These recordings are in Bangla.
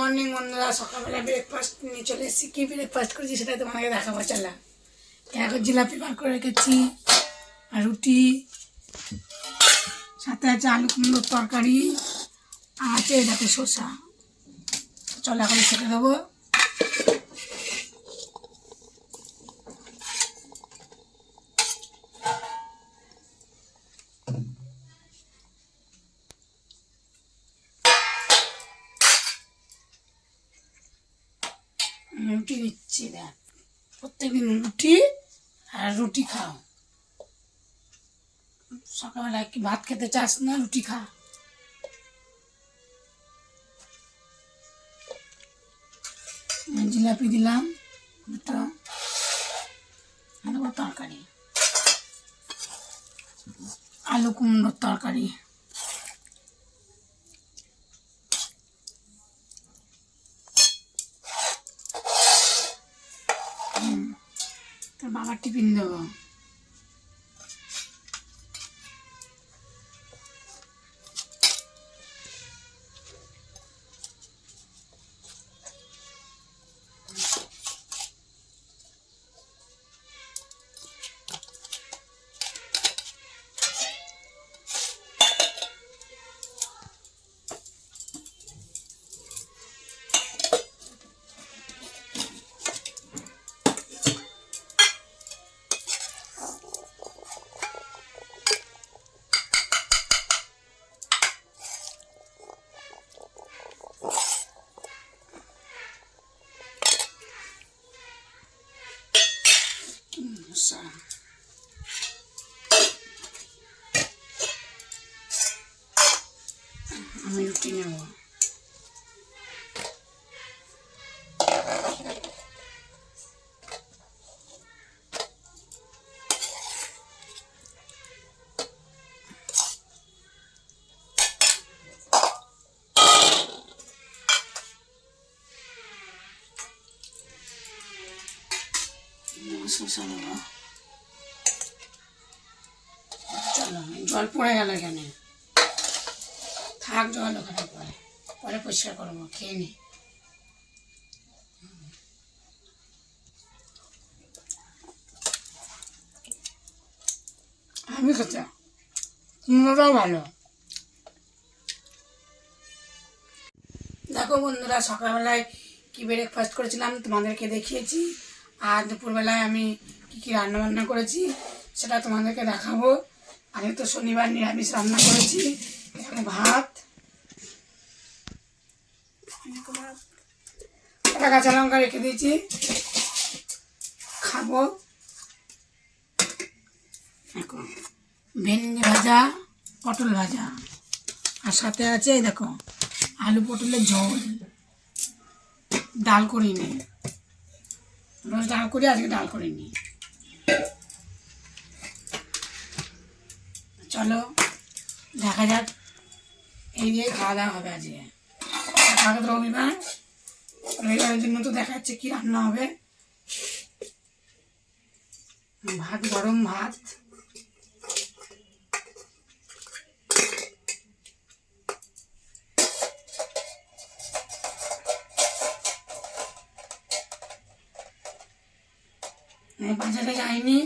মর্নিং বন্ধুরা, সকালবেলা ব্রেকফাস্ট নিয়ে চলে এসেছি। কী ব্রেকফাস্ট করেছি সেটাই তোমাকে দেখাবো। চলা এখন জিলাপি বার করে রেখেছি, আর রুটি, সাথে আছে আলু কুমড়োর তরকারি, আর আছে এটাতে শসা। চলো এখন ছেড়ে দেবো। রুটি দিচ্ছি, দেখ প্রত্যেকদিন রুটি, আর রুটি খাও। সকালবেলা কি ভাত খেতে চাস না, রুটি খা। জিলাপি দিলাম দুটো, দেবো তরকারি, আলু কুমড়োর তরকারি। তোর বাবার টিফিন দেবো। আমি রুটি নেব। শসা নেব। চলো, জল পড়ে গেল এখানে, থাক জল ওখানে, পরে পরে পরিষ্কার করবো। খেয়ে নি। আমি খেতে কুমড়োটাও ভালো। দেখো বন্ধুরা, সকালবেলায় কী ব্রেকফাস্ট করেছিলাম তোমাদেরকে দেখিয়েছি, আর দুপুরবেলায় আমি কী কী রান্নাবান্না করেছি সেটা তোমাদেরকে দেখাবো। আমি তো শনিবার নিরামিষ রান্না করেছি। এখানে ভাত, একটা কাঁচা লঙ্কা রেখে দিয়েছি, খাবো। দেখো ভেন্ডি ভাজা, পটল ভাজা, আর সাথে আছে এই দেখো আলু পটলের ঝোল। ডাল করিনি, রোজ ডাল করি, আজকে ডাল করিনি। চলো দেখা যাক, এই দিয়ে খাওয়া দাওয়া হবে আজকে। আগে তো রবিবার, রবিবারের জন্য তো দেখা যাচ্ছে কী রান্না হবে। ভাত, গরম ভাত, বাজারে যাইনি,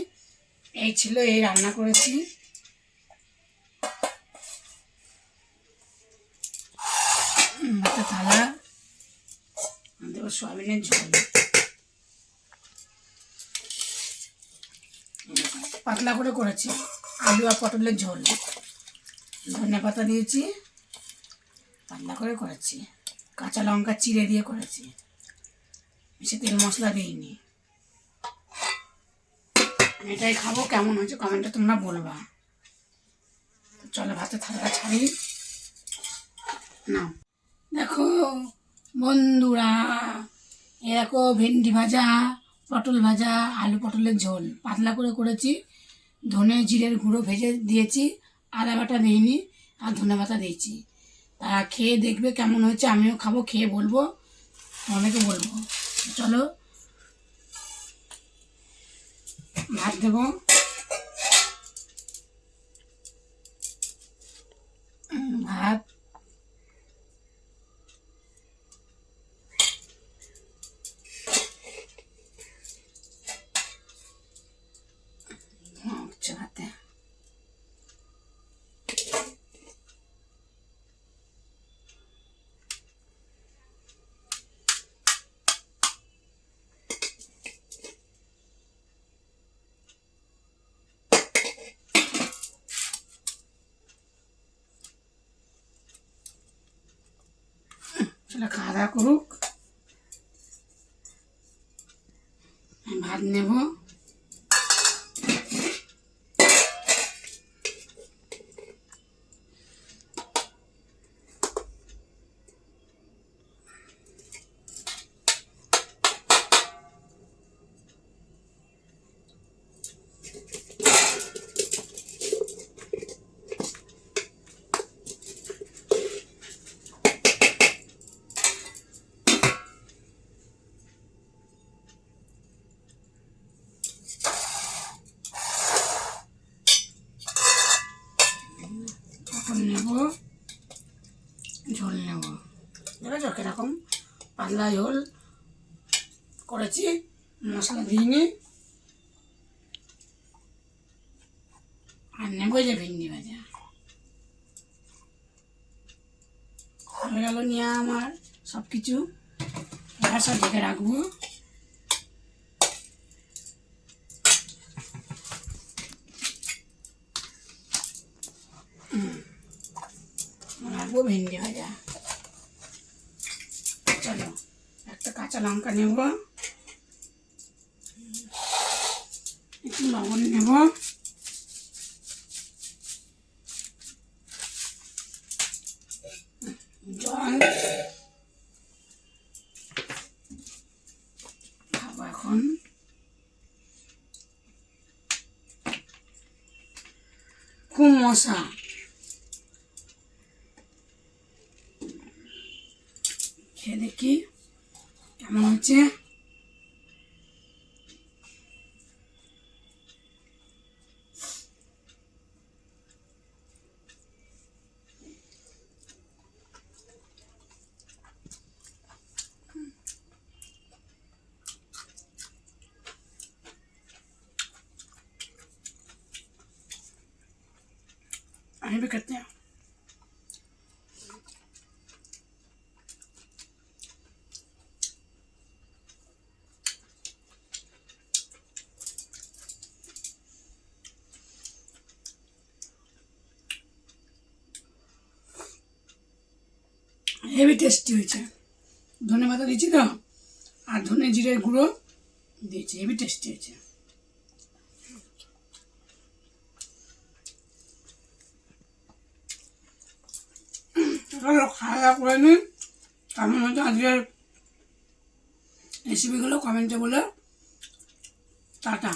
এই ছিল, এই রান্না করেছি। ভাতের থালা দেবো, সয়াবিনের ঝোল, পাতলা করে করেছি, আলু আর পটলের ঝোল, ধনে পাতা দিয়েছি, পাতলা করে করেছি, কাঁচা লঙ্কা চিড়ে দিয়ে করেছি, বেশি তেল মশলা দিইনি। এটাই খাবো, কেমন হয়েছে কমেন্টে তোমরা বলবা। চলো ভাতের থালাটা ছাড়ি না। দেখো বন্ধুরা, এ দেখো ভেন্ডি ভাজা, পটল ভাজা, আলু পটলের ঝোল পাতলা করে করেছি, ধনে জিরের গুঁড়ো ভেজে দিয়েছি, আদা বাটা দিইনি, আর ধনে পাতা দিয়েছি। তা খেয়ে দেখবে কেমন হয়েছে, আমিও খাবো, খেয়ে বলবো, অনেকে বলবো। চলো ভাত দেবো। ভাত, তাহলে খাওয়া দাওয়া করুক। আমি ভাত নেব। পটল নেব, ঝোল নেব। দেখেছ কিরকম পাতলা ঝোল করেছি, মশলা দিইনি। আর নেবো যে ভেন্ডি ভাজা। হয়ে গেল নিয়ে আমার সব কিছু, এবার সব ঢেকে রাখবো। রাখবো ভেন্ডি ভাজা। চলো একটা কাঁচা লঙ্কা নেব, একটু লবণ নেব, জল খাবো এখন। খুব মশা, খেয়ে দেখি কেমন হচ্ছে। আমি भी करते हैं। হেভি টেস্টি হয়েছে। ধনে পাতা দিয়েছি তো, আর ধনে জিরের গুঁড়ো দিয়েছি, হেভি টেস্টি হয়েছে। খাওয়া দাওয়া করে নিন। কেমন হচ্ছে আজকের রেসিপিগুলো কমেন্টে বলে। টাটা।